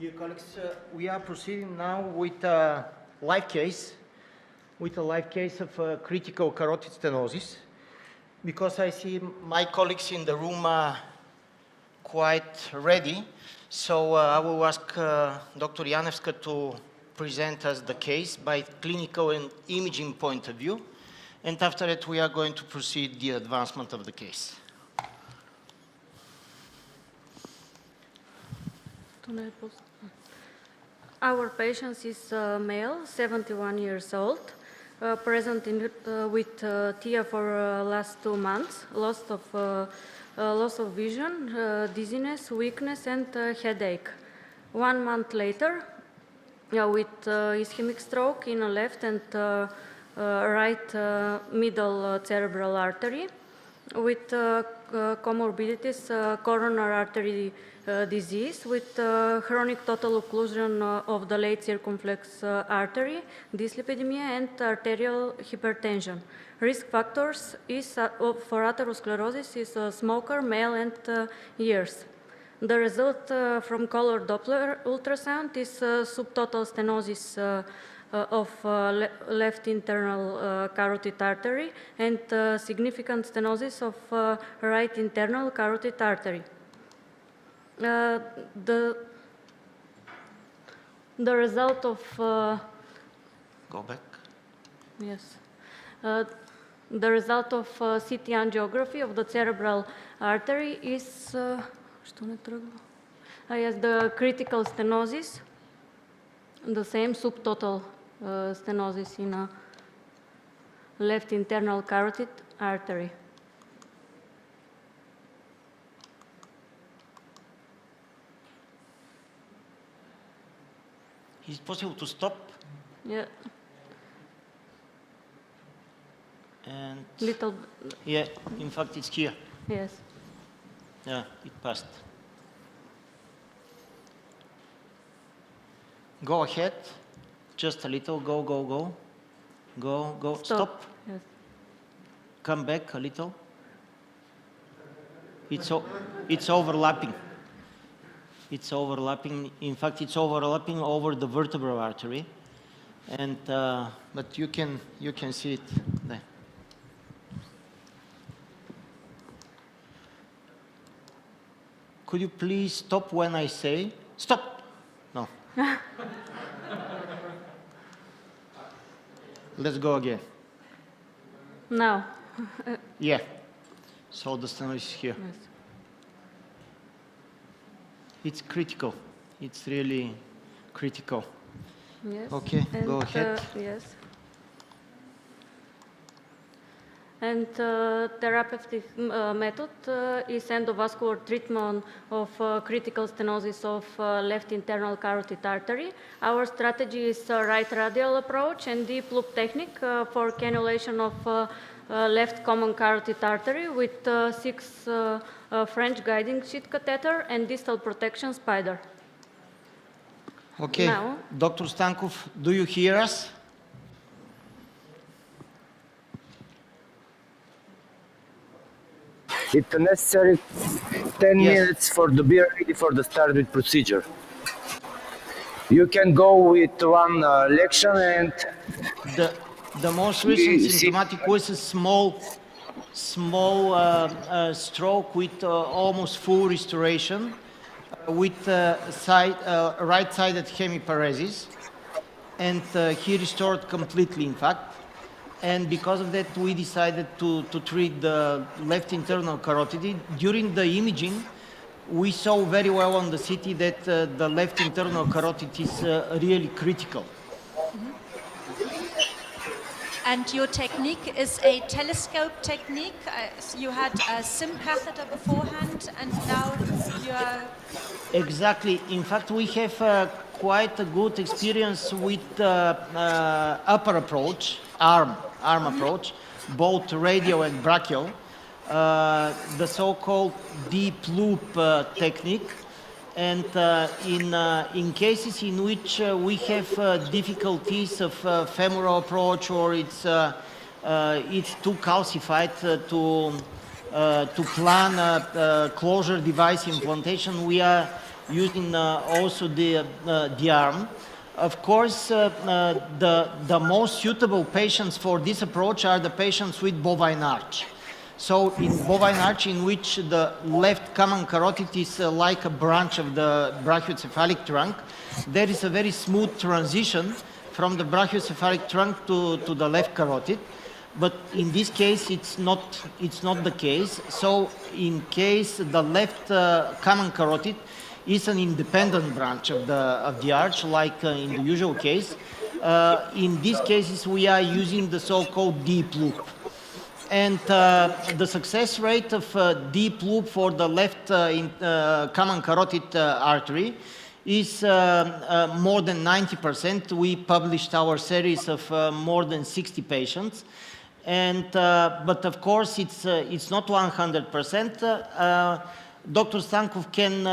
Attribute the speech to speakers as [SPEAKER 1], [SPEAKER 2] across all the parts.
[SPEAKER 1] Dear colleagues, we are proceeding now with a live case, of critical carotid stenosis, because I see my colleagues in the room are quite ready. So I will ask Dr. Janevska to present us the case by clinical and imaging point of view, and after that we are going to proceed the advancement of the case.
[SPEAKER 2] Our patient is male, 71 years old, present with TIA for last 2 months, loss of vision, dizziness, weakness, and headache. 1 month later, with ischemic stroke in a left and right middle cerebral artery, with comorbidities, coronary artery disease, with chronic total occlusion of the late circumflex artery, dyslipidemia, and arterial hypertension. Risk factors is, for atherosclerosis is a smoker, male, and years. The result from color Doppler ultrasound is subtotal stenosis of left internal carotid artery and significant stenosis of right internal carotid artery. The result of
[SPEAKER 1] Go back.
[SPEAKER 2] Yes. The result of CT angiography of the cerebral artery is yes, the critical stenosis, the same subtotal stenosis in a left internal carotid artery.
[SPEAKER 1] Is it possible to stop?
[SPEAKER 2] Yeah.
[SPEAKER 1] And
[SPEAKER 2] Little.
[SPEAKER 1] yeah, in fact, it's here.
[SPEAKER 2] Yes.
[SPEAKER 1] Yeah, it passed. Go ahead. Just a little. Go, go, go. Go, go. Stop.
[SPEAKER 2] Yes.
[SPEAKER 1] Come back a little. It's overlapping. It's overlapping. In fact, it's overlapping over the vertebral artery, and but you can see it there. Could you please stop when I say stop? No. Let's go again.
[SPEAKER 2] Now.
[SPEAKER 1] Yeah. So the stenosis is here.
[SPEAKER 2] Yes.
[SPEAKER 1] It's critical. It's really critical.
[SPEAKER 2] Yes.
[SPEAKER 1] Okay,
[SPEAKER 2] And,
[SPEAKER 1] go ahead.
[SPEAKER 2] Yes. And therapeutic method is endovascular treatment of critical stenosis of left internal carotid artery. Our strategy is right radial approach and deep loop technique for cannulation of left common carotid artery with 6 French guiding sheet catheter and distal protection spider.
[SPEAKER 1] Okay,
[SPEAKER 2] Now,
[SPEAKER 1] Dr. Stankov, do you hear us?
[SPEAKER 3] It's necessary 10 minutes for to be ready for the start with procedure. You can go with one lection and
[SPEAKER 1] the most recent symptomatic was a small stroke with almost full restoration with right-sided hemiparesis, and he restored completely, in fact. And because of that, we decided to treat the left internal carotid. During the imaging, we saw very well on the CT that the left internal carotid is really critical.
[SPEAKER 4] And your technique is a telescope technique. You had a SIM catheter beforehand, and now you are...
[SPEAKER 1] Exactly. In fact, we have quite a good experience with upper approach, arm approach, both radial and brachial, the so-called deep loop technique. And in cases in which we have difficulties of femoral approach, or it's too calcified to plan a closure device implantation, we are using also the arm. Of course, the most suitable patients for this approach are the patients with bovine arch. So in bovine arch, in which the left common carotid is like a branch of the brachiocephalic trunk, there is a very smooth transition from the brachiocephalic trunk to the left carotid. But in this case, it's not the case. So in case the left common carotid is an independent branch of the arch, like in the usual case, in these cases we are using the so-called deep loop. And the success rate of deep loop for the left common carotid artery is more than 90%. We published our series of more than 60 patients. And, but of course, it's not 100%. Dr. Stankov can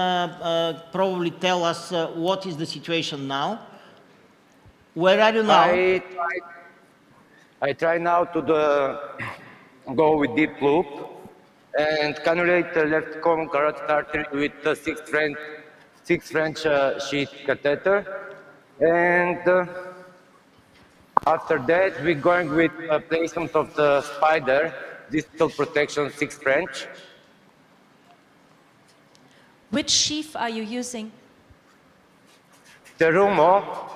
[SPEAKER 1] probably tell us what is the situation now. Where are you now?
[SPEAKER 3] I try now to go with deep loop and cannulate the left common carotid artery with the 6 French sheath catheter. And after that, we're going with placement of the spider, distal protection 6 French.
[SPEAKER 4] Which sheath are you using?
[SPEAKER 3] The Rumo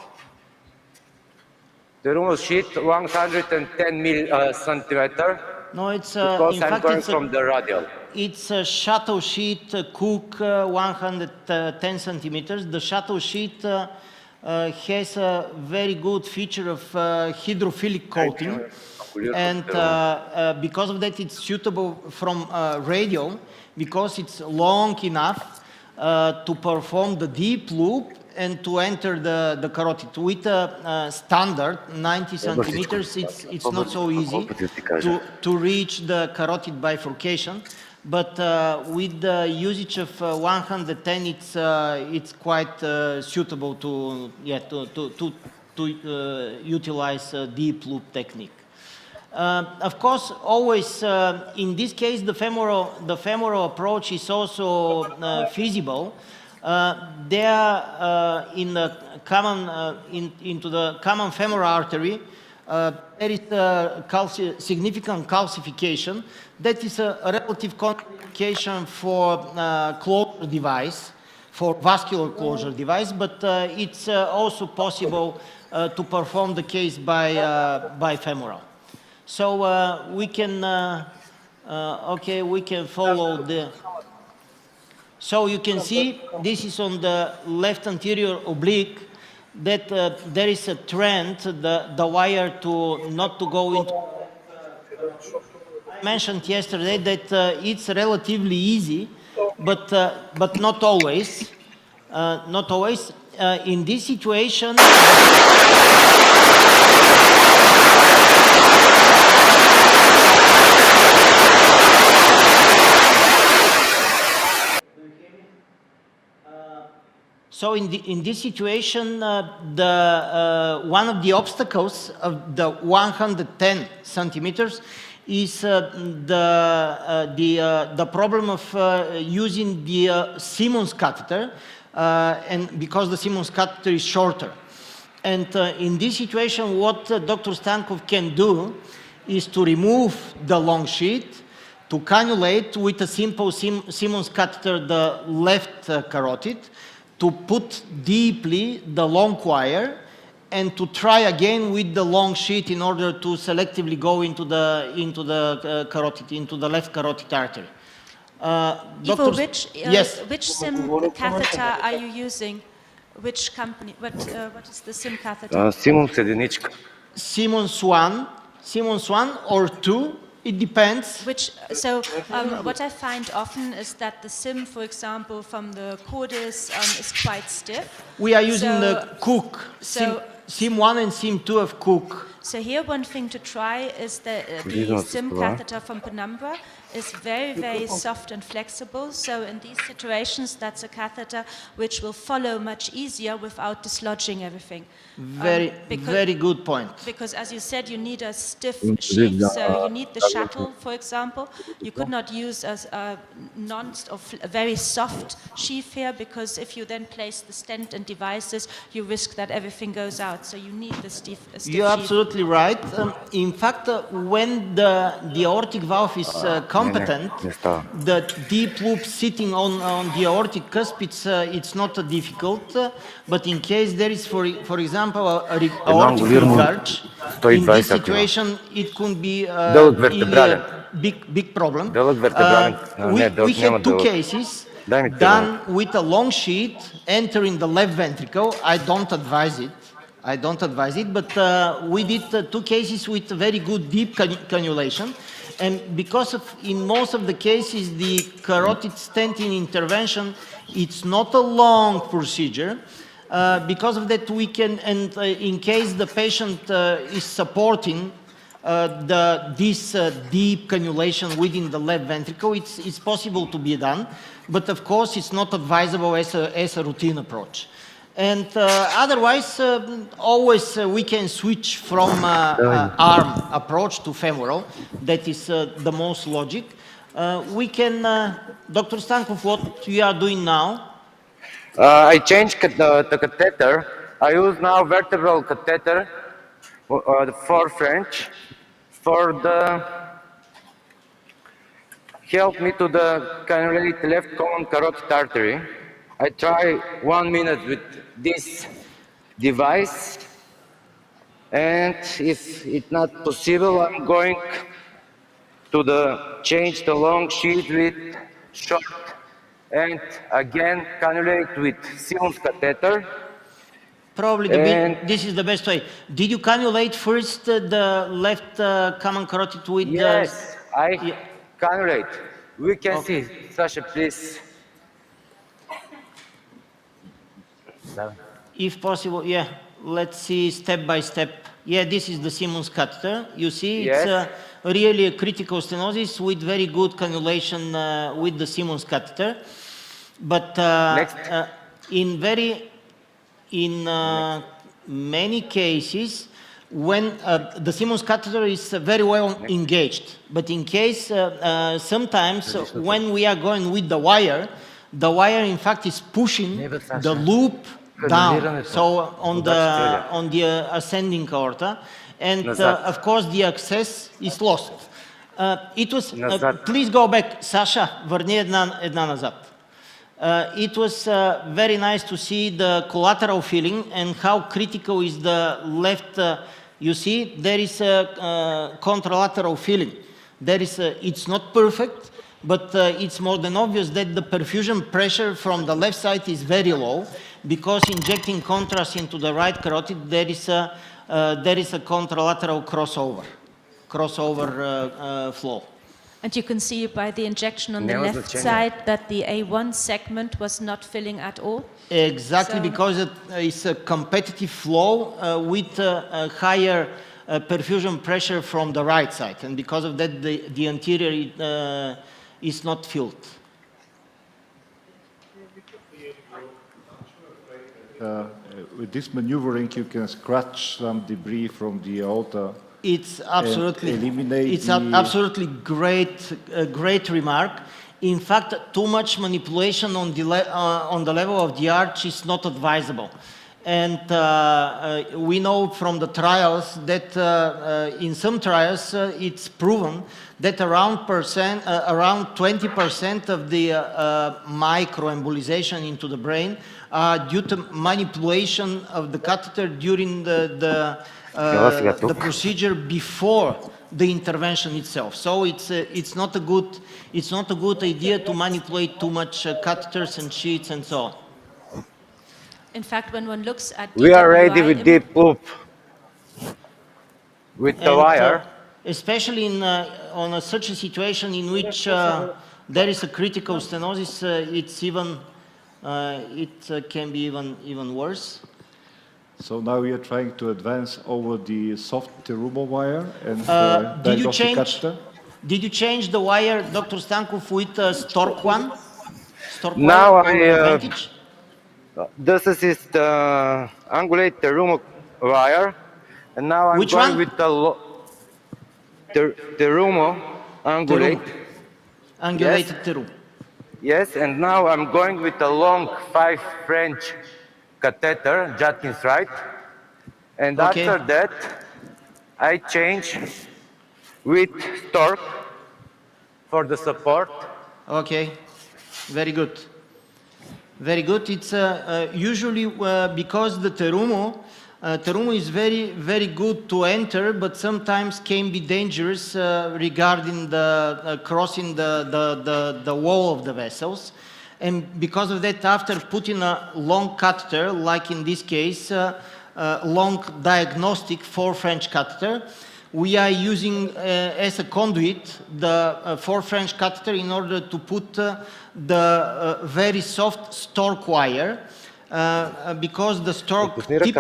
[SPEAKER 3] sheath, 110 centimeter.
[SPEAKER 1] No, it's
[SPEAKER 3] because
[SPEAKER 1] in
[SPEAKER 3] I'm
[SPEAKER 1] fact
[SPEAKER 3] going from the radial.
[SPEAKER 1] It's a shuttle sheet Cook 110 centimeters. The shuttle sheet has a very good feature of hydrophilic coating, and because of that, it's suitable from radial because it's long enough to perform the deep loop and to enter the carotid. With a standard 90 centimeters, it's not so easy to reach the carotid bifurcation. But with the usage of 110, it's quite suitable to utilize deep loop technique. Of course, always in this case, the femoral approach is also feasible. In the common into the common femoral artery, there is a significant calcification. That is a relative contraindication for closure device, for vascular closure device, but it's also possible to perform the case by femoral. So we can, okay, we can follow the. So you can see this is on the left anterior oblique that there is a trend, the wire to not to go into. I mentioned yesterday that it's relatively easy, but not always. Not always. In this situation. So in this situation, one of the obstacles of the 110 centimeters is the problem of using the Simmons catheter, and because the Simmons catheter is shorter. And in this situation, what Dr. Stankov can do is to remove the long sheet, to cannulate with a simple Simmons catheter the left carotid, to put deeply the long wire, and to try again with the long sheet in order to selectively go into the carotid, into the left carotid artery.
[SPEAKER 4] Ivo, which SIM catheter
[SPEAKER 3] catheter
[SPEAKER 4] are you using? Which company? What is the SIM catheter?
[SPEAKER 3] Simmons единичка.
[SPEAKER 1] Simmons 1 or 2. It depends.
[SPEAKER 4] What I find often is that the SIM, for example, from the cordis is quite stiff.
[SPEAKER 1] We are using the Cook, SIM 1 and SIM 2 of Cook.
[SPEAKER 4] So here one thing to try is the SIM catheter from Penumbra. is very, very soft and flexible. So in these situations, that's a catheter which will follow much easier without dislodging everything.
[SPEAKER 1] Very good point.
[SPEAKER 4] Because as you said, you need a stiff sheath, so you need the shuttle, for example. You could not use a very soft sheath here, because if you then place the stent and devices, you risk that everything goes out. So you need the stiff
[SPEAKER 1] You're
[SPEAKER 4] sheath.
[SPEAKER 1] absolutely right. In fact, when the aortic valve is competent, the deep loop sitting on the aortic cusp, it's not difficult. But in case there is, for example, a aortic regurg, in this situation, it could be really a big problem. We had two cases done with a long sheet entering the left ventricle. I don't advise it, but we did two cases with very good deep cannulation. And because in most of the cases, the carotid stenting intervention, it's not a long procedure. Because of that, we can, and in case the patient is supporting this deep cannulation within the left ventricle, it's possible to be done. But of course, it's not advisable as a routine approach. And otherwise, always we can switch from arm approach to femoral. That is the most logic. We can, Dr. Stankov, what we are doing now?
[SPEAKER 3] I changed the catheter. I use now vertebral catheter, for French, for the help me to the cannulate left common carotid artery. I try 1 minute with this device, and if it's not possible, I'm going to change the long sheet with short, and again cannulate with Siemens catheter.
[SPEAKER 1] Probably this is the best way. Did you cannulate first the left common carotid with
[SPEAKER 3] Yes, I cannulate. We can see, Sasha, please.
[SPEAKER 1] If possible, yeah. Let's see step by step. Yeah, this is the Siemens catheter. You see, it's really a critical stenosis with very good cannulation with the Siemens catheter. But in many cases, when the Siemens catheter is very well engaged, but in case sometimes when we are going with the wire in fact is pushing the loop down, so on the ascending aorta, and of course the access is lost. It was please go back, Sasha, върни една назад. It was very nice to see the collateral filling and how critical is the left. You see, there is a contralateral filling. It's not perfect, but it's more than obvious that the perfusion pressure from the left side is very low, because injecting contrast into the right carotid, there is a contralateral crossover flow.
[SPEAKER 4] And you can see by the injection on the left side that the A1 segment was not filling at all.
[SPEAKER 1] Exactly, because it's a competitive flow with a higher perfusion pressure from the right side. And because of that, the anterior is not filled.
[SPEAKER 5] With this maneuvering, you can scratch some debris from the aorta.
[SPEAKER 1] It's absolutely absolutely great remark. In fact, too much manipulation on the level of the arch is not advisable. And we know from the trials that in some trials it's proven that around 20% of the microembolization into the brain are due to manipulation of the catheter during the procedure before the intervention itself. So it's not a good idea to manipulate too much catheters and sheets and so on.
[SPEAKER 4] In fact, when one looks at
[SPEAKER 3] we are ready with deep loop with the wire,
[SPEAKER 1] especially on such a situation in which there is a critical stenosis. It can be even worse.
[SPEAKER 5] So now we are trying to advance over the soft terumo wire and
[SPEAKER 1] did you change?
[SPEAKER 5] catheter.
[SPEAKER 1] Did you change the wire, Dr. Stankov, with Stork one? Stork
[SPEAKER 3] Now
[SPEAKER 1] wire or Advantage?
[SPEAKER 3] this is the angulate Terumo wire, and now I'm
[SPEAKER 1] Which
[SPEAKER 3] going
[SPEAKER 1] one?
[SPEAKER 3] with the Terumo angulate.
[SPEAKER 1] Angulated Terum.
[SPEAKER 3] Yes, and now I'm going with a long 5 French catheter, Judkins right. And
[SPEAKER 1] Okay.
[SPEAKER 3] after that, I change with Stork for the support.
[SPEAKER 1] Okay, very good. Very good. It's usually because the Terumo is very good to enter, but sometimes can be dangerous regarding the crossing the wall of the vessels. And because of that, after putting a long catheter, like in this case, long diagnostic 4 French catheter, we are using as a conduit the 4 French catheter in order to put the very soft Stork wire because the Stork tip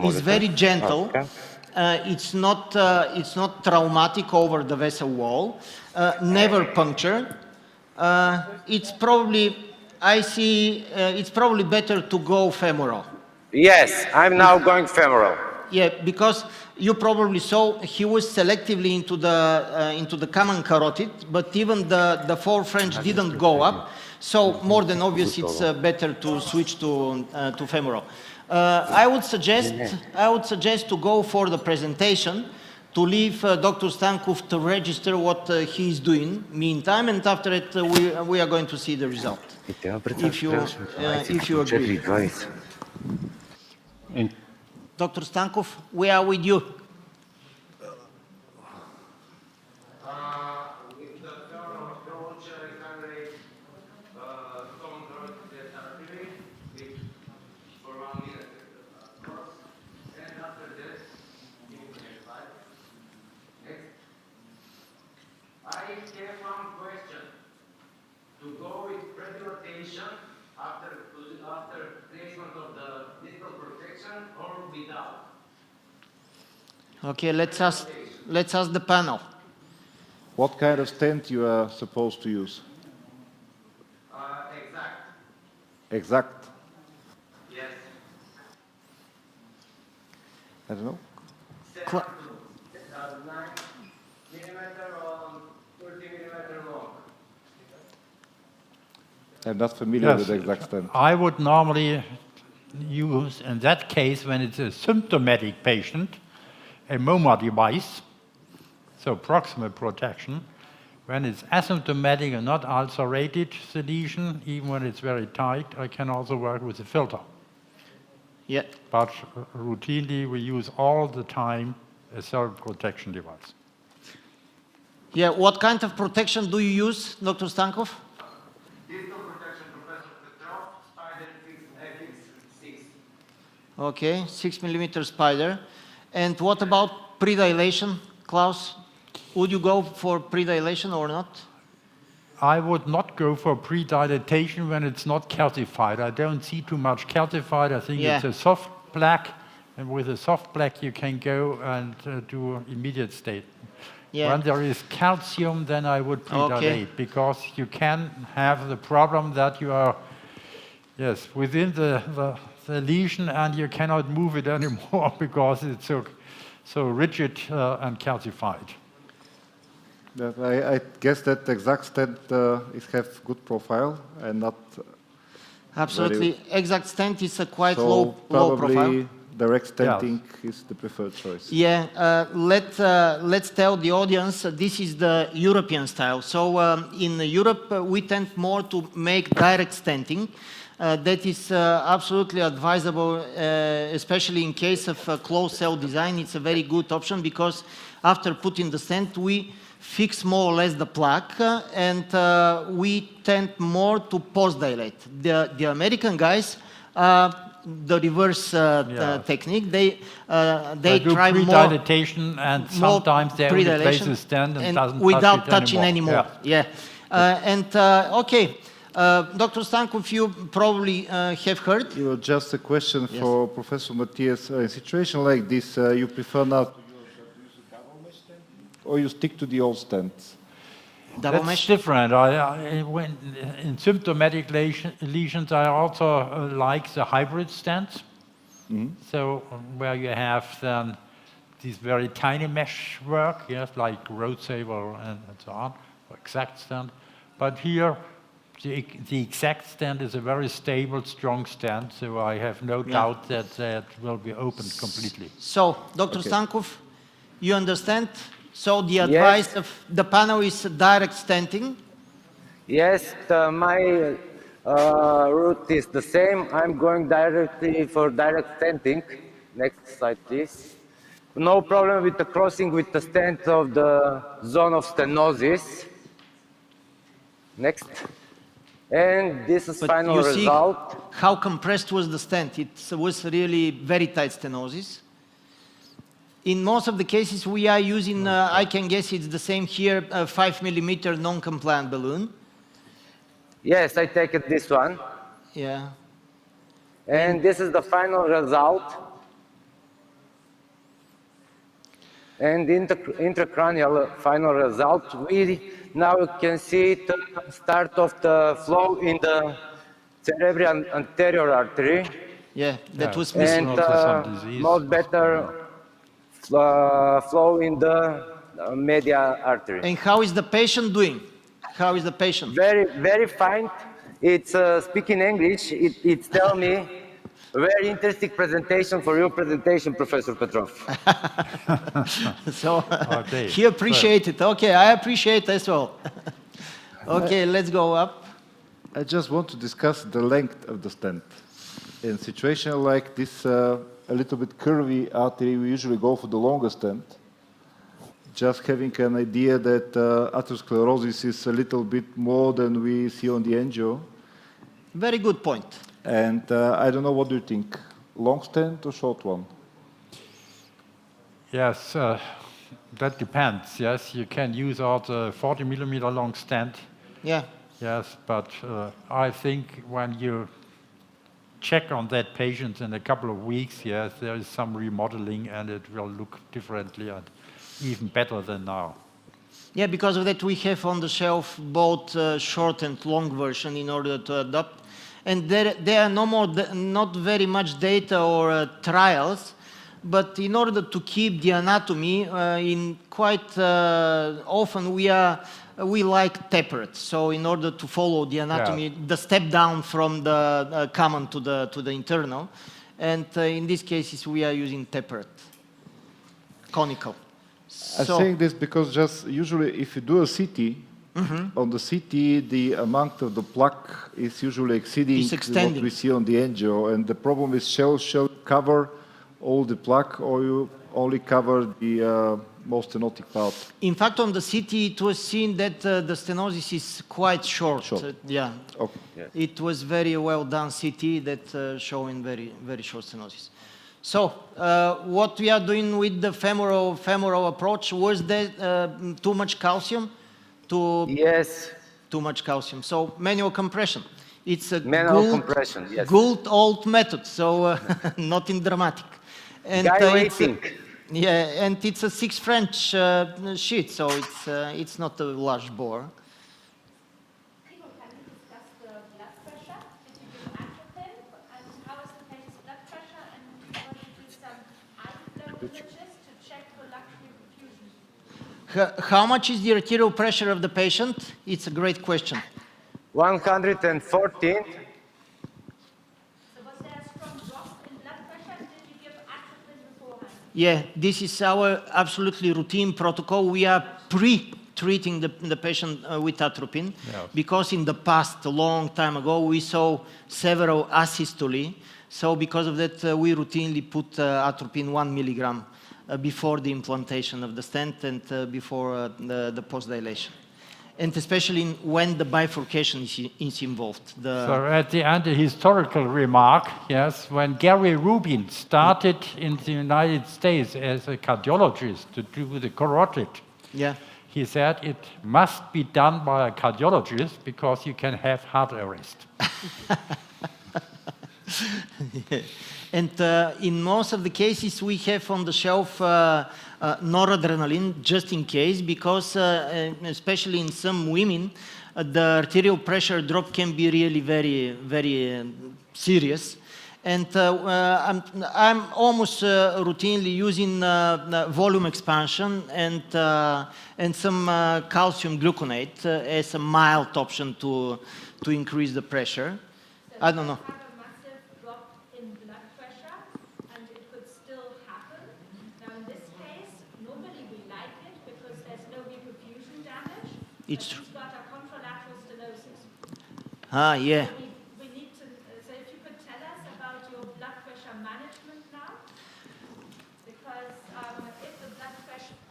[SPEAKER 1] is very gentle. It's not traumatic over the vessel wall, never puncture. It's probably, I see, it's probably better to go femoral.
[SPEAKER 3] Yes, I'm now going femoral.
[SPEAKER 1] Yeah, because you probably saw he was selectively into the common carotid, but even the 4 French didn't go up. So more than obvious, it's better to switch to femoral. I would suggest to go for the presentation, to leave Dr. Stankov to register what he's doing meantime, and after it we are going to see the result. If you agree. Dr. Stankov, we are with you.
[SPEAKER 3] With the femoral approach, I can rate common carotid artery for 1 minute, of course. And after this, next slide. Next. I have one question. To go with predilatation after placement of the distal protection or without?
[SPEAKER 1] Okay, let's ask the panel.
[SPEAKER 5] What kind of stent you are supposed to use?
[SPEAKER 3] Exact.
[SPEAKER 5] Exact?
[SPEAKER 3] Yes.
[SPEAKER 5] I don't know.
[SPEAKER 3] 9 millimeter on 30 millimeter long.
[SPEAKER 5] I'm not familiar with exact stent.
[SPEAKER 6] I would normally use, in that case, when it's a symptomatic patient, a MOMA device, so proximal protection. When it's asymptomatic and not ulcerated, the lesion, even when it's very tight, I can also work with a filter.
[SPEAKER 1] Yeah.
[SPEAKER 6] But routinely, we use all the time a cell protection device.
[SPEAKER 1] Yeah, what kind of protection do you use, Dr. Stankov?
[SPEAKER 3] Distal protection, Professor Petrov, spider 6.
[SPEAKER 1] Okay, 6 millimeter spider. And what about predilation, Klaus? Would you go for predilation or not?
[SPEAKER 6] I would not go for predilatation when it's not calcified. I don't see too much calcified. I think it's a soft plaque, and with a soft plaque you can go and do immediate state.
[SPEAKER 1] Yeah.
[SPEAKER 6] When there is calcium, then I would predilate, because you can have the problem that you are, within the lesion and you cannot move it anymore because it's so rigid and calcified.
[SPEAKER 5] I guess that exact stent have good profile and not.
[SPEAKER 1] Absolutely, exact stent is a quite
[SPEAKER 5] so
[SPEAKER 1] low profile.
[SPEAKER 5] Probably direct stenting is the preferred choice.
[SPEAKER 1] Yeah, let's tell the audience this is the European style. So in Europe we tend more to make direct stenting. That is absolutely advisable, especially in case of closed cell design. It's a very good option because after putting the stent, we fix more or less the plaque, and we tend more to post-dilate. The American guys, the reverse technique, they
[SPEAKER 6] do
[SPEAKER 1] try
[SPEAKER 6] pre-dilatation, and sometimes they only place a stent and doesn't
[SPEAKER 1] without
[SPEAKER 6] touch it
[SPEAKER 1] touching anymore. Okay. Dr. Stankov, you probably have heard.
[SPEAKER 5] Just a question for Professor Mathias. In a situation like this, you prefer not to use a double mesh stent, or you stick to the old stents?
[SPEAKER 1] Double
[SPEAKER 6] That's
[SPEAKER 1] mesh?
[SPEAKER 6] different. When in symptomatic lesions, I also like the hybrid stents. So where you have then these very tiny mesh work, yes, like Road Saver and so on, or exact stent. But here, the exact stent is a very stable, strong stent, so I have no doubt that that will be opened completely.
[SPEAKER 1] So, Dr. Stankov, you understand? So the advice of the panel is direct stenting.
[SPEAKER 3] Yes, my route is the same. I'm going directly for direct stenting. Next slide, please. No problem with the crossing with the stent of the zone of stenosis. Next. And this is
[SPEAKER 1] But
[SPEAKER 3] final
[SPEAKER 1] you see
[SPEAKER 3] result.
[SPEAKER 1] how compressed was the stent. It was really very tight stenosis. In most of the cases, we are using, I can guess it's the same here, a 5 millimeter non-compliant balloon.
[SPEAKER 3] Yes, I take it this one.
[SPEAKER 1] Yeah.
[SPEAKER 3] And this is the final result. And intracranial final result. We now can see the start of the flow in the cerebral anterior artery.
[SPEAKER 1] Yeah, that was
[SPEAKER 3] And
[SPEAKER 1] missing.
[SPEAKER 6] Also some disease.
[SPEAKER 3] much better flow in the medial artery.
[SPEAKER 1] And how is the patient doing? How is the patient?
[SPEAKER 3] Very, very fine. It's speaking English. It's tell me very interesting presentation for your presentation, Professor Petrov.
[SPEAKER 1] So
[SPEAKER 6] Okay.
[SPEAKER 1] he appreciated. Okay, I appreciate as well. Okay, let's go up.
[SPEAKER 5] I just want to discuss the length of the stent. In a situation like this, a little bit curvy artery, we usually go for the longer stent. Just having an idea that atherosclerosis is a little bit more than we see on the angio.
[SPEAKER 1] Very good point.
[SPEAKER 5] And I don't know, what do you think? Long stent or short one?
[SPEAKER 6] Yes, that depends. Yes, you can use also 40 millimeter long stent.
[SPEAKER 1] Yeah.
[SPEAKER 6] Yes, but I think when you check on that patient in a couple of weeks, yes, there is some remodeling and it will look differently and even better than now.
[SPEAKER 1] Yeah, because of that we have on the shelf both short and long version in order to adopt. And there are not very much data or trials, but in order to keep the anatomy, in quite often we like tapered. So in order to follow the anatomy, the step down from the common to the internal, and in these cases we are using tapered, conical.
[SPEAKER 5] I'm saying this because just usually if you do a CT, on the CT the amount of the plaque is usually exceeding what we see on the angio, and the problem is shall cover all the plaque or you only cover the most stenotic part?
[SPEAKER 1] In fact, on the CT it was seen that the stenosis is quite short. Yeah.
[SPEAKER 5] Okay.
[SPEAKER 3] Yeah.
[SPEAKER 1] It was very well done CT that showing very, very short stenosis. So what we are doing with the femoral approach, was there too much calcium?
[SPEAKER 3] Yes.
[SPEAKER 1] Too much calcium. So manual compression. It's a
[SPEAKER 3] Manual compression, yes.
[SPEAKER 1] good old method, so nothing dramatic. And yeah, and it's a 6 French sheet, so it's not a large bore.
[SPEAKER 7] Can you discuss the blood pressure? Did you give atropine? And how is the patient's blood pressure? And what do you do some eye flow images to check for lacunar perfusion?
[SPEAKER 1] How much is the arterial pressure of the patient? It's a great question.
[SPEAKER 3] 114.
[SPEAKER 7] So was there a strong drop in blood pressure? Did you give atropine beforehand?
[SPEAKER 1] Yeah, this is our absolutely routine protocol. We are pre-treating the patient with atropine, because in the past, a long time ago, we saw several asystole. So because of that, we routinely put atropine 1 milligram before the implantation of the stent and before the post-dilation. And especially when the bifurcation is involved.
[SPEAKER 6] So at the end, a historical remark, yes, when Gary Rubin started in the United States as a cardiologist to do the carotid, he said it must be done by a cardiologist because you can have heart arrest.
[SPEAKER 1] And in most of the cases, we have on the shelf noradrenaline, just in case, because especially in some women, the arterial pressure drop can be really very, very serious. And I'm almost routinely using volume expansion and some calcium gluconate as a mild option to increase the pressure. I don't know.
[SPEAKER 7] Have a massive drop in blood pressure, and it could still happen. Now, in this case, normally we like it because there's no reperfusion damage.
[SPEAKER 1] It's true.
[SPEAKER 7] He's got a contralateral stenosis.
[SPEAKER 1] Ah, yeah.
[SPEAKER 7] We need to, so if you could tell us about your blood pressure management now,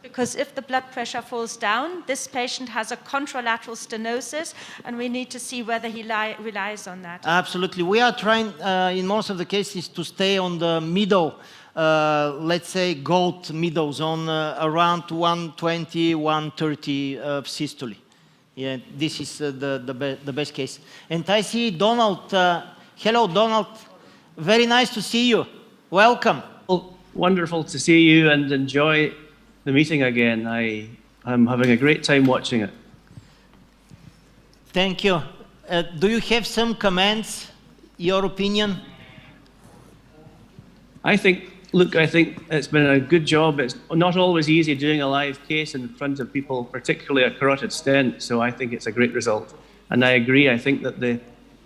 [SPEAKER 7] because if the blood pressure falls down, this patient has a contralateral stenosis, and we need to see whether he relies on that.
[SPEAKER 1] Absolutely. We are trying, in most of the cases, to stay on the middle, let's say gold middle zone, around 120, 130 of systole. Yeah, this is the best case. And I see Donald. Hello, Donald. Very nice to see you. Welcome.
[SPEAKER 8] Well, wonderful to see you and enjoy the meeting again. I'm having a great time watching it.
[SPEAKER 1] Thank you. Do you have some comments, your opinion?
[SPEAKER 8] I think it's been a good job. It's not always easy doing a live case in front of people, particularly a carotid stent, so I think it's a great result. And I agree, I think that the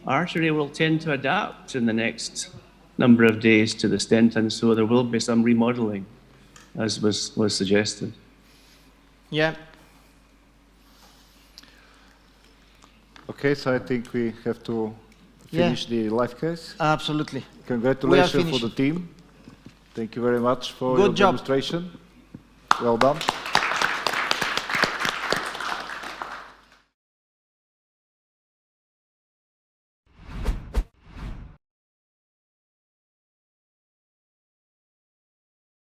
[SPEAKER 8] artery will tend to adapt in the next number of days to the stent, and so there will be some remodeling, as was suggested.
[SPEAKER 1] Yeah.
[SPEAKER 5] Okay, so I think we have to finish the live case.
[SPEAKER 1] Absolutely.
[SPEAKER 5] Congratulations for the team. Thank you very much for your demonstration. Well done.